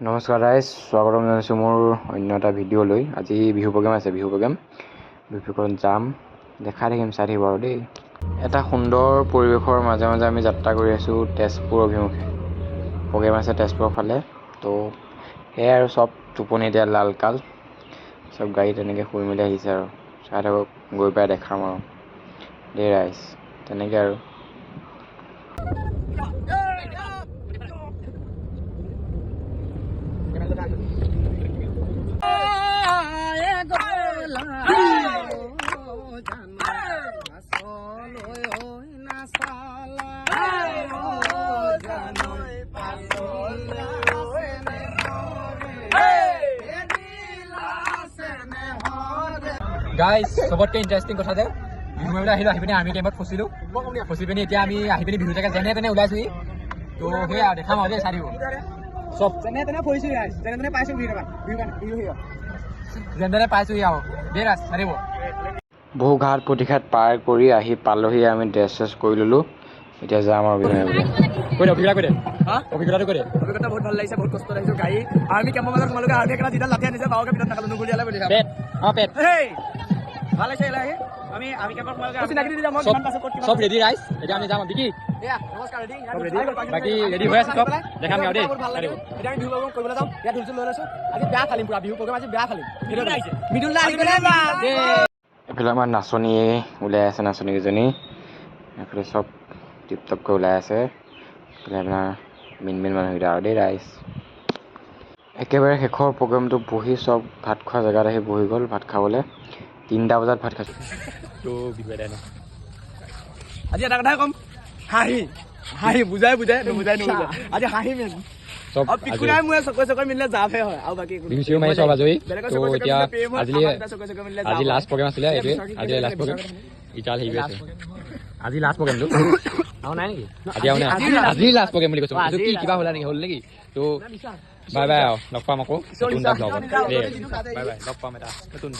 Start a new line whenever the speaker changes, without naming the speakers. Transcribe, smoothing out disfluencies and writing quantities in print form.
নমস্কাৰ ৰাইজ, স্বাগতম জনাইছোঁ মোৰ অন্য এটা ভিডিঅ'লৈ। আজি বিহু প্ৰগ্ৰেম আছে, বিহু প্ৰগ্ৰেম যাম, দেখাই থাকিম, চাই থাকিব আৰু দেই। এটা সুন্দৰ পৰিৱেশৰ মাজে মাজে আমি যাত্ৰা কৰি আছোঁ তেজপুৰ অভিমুখে। প্ৰগ্ৰেম আছে তেজপুৰৰ ফালে, তো সেয়াই আৰু চব টোপনি দিয়া লালকাল, চব গাড়ী তেনেকৈ শুই মেলি আহিছে আৰু চাই থাকক, গৈ পাই দেখাম আৰু দেই ৰাইজ, তেনেকৈ আৰু।
গাইজ চবতকৈ ইণ্টাৰেষ্টিং কথা যে বিহু মাৰিবলৈ আহিলোঁ, আহি পিনি আৰ্মি কেম্পত ফচি পিনি এতিয়া আমি আহি পিনি বিহু জেগা যেনে তেনে ওলাইছোহি। তো সেয়া দেখাম আৰু দেই, চাই দিব চব যেনে তেনে পৰিছোহি, যেনে তেনে পাইছোঁ যেনে তেনে পাইছোহি আৰু দেই ৰাজ, চাই দিব।
বহু ঘাট প্ৰতিঘাত পাৰ কৰি আহি পালোহি, আমি ড্ৰেছ চেছ কৰি ল'লোঁ, এতিয়া যাম আৰু বিহু মাৰিবলৈ।
অভিজ্ঞতাটো কৈ দে। অভিজ্ঞতা বহুত ভাল লাগিছে, বহুত কষ্ট লাগিছে। গাড়ী আৰ্মি কেম্পৰ মাজত তোমালোকে আৰ্মি একেটা যিডাল লাঠি আনিছে বাওকে ভিতৰত নাকালো নুগুলিয়ালে বুলি পেট ভাল লাগিছে। আহি আমি আৰ্মি কেম্পৰ চব ৰেডি ৰাইজ, এতিয়া আমি যাম বিকি। বাকী ৰেডি হৈ আছে চব, দেখাম আৰু দেই। এতিয়া আমি বিহু প্ৰগ্ৰেম কৰিবলৈ যাওঁ, ইয়াত ঢোল লৈ লৈছোঁ। আজি বেয়া ফালিম পুৰা, বিহু প্ৰগ্ৰেম আজি বেয়া ফালিম।
এইফালে আমাৰ নাচনী ওলাই আছে, নাচনীকেইজনী এইফালে চব টিপটপকৈ ওলাই আছে। এইফালে আপোনাৰ মেইন মানুহকেইটা আৰু দেই ৰাইজ। একেবাৰে শেষৰ প্ৰগ্ৰেমটো বহি চব ভাত খোৱা জেগাত আহি বহি গ'ল ভাত খাবলৈ। 3টা বজাত ভাত খাইছোঁ।
তো বিহু এদাই ন, আজি এটা কথাই ক'ম, হাঁহি বুজাই আজি হাঁহি মেইন। বিহু মাৰি চব আজৰি। তো এতিয়া আজি লাষ্ট প্ৰগ্ৰেম আছিলে, এইটোৱে আজি লাষ্ট প্ৰগ্ৰেম। ইটাল হেৰি আছে আজি লাষ্ট প্ৰগ্ৰেমটো আৰু নাই নেকি? আজি লাষ্ট প্ৰগ্ৰেম বুলি কৈছোঁ। কি কিবা হ'ল নেকি? তো বাই বাই আৰু লগ পাম আকৌ নতুন এটা ব্লগত। বাই বাই, লগ পাম এটা নতুন।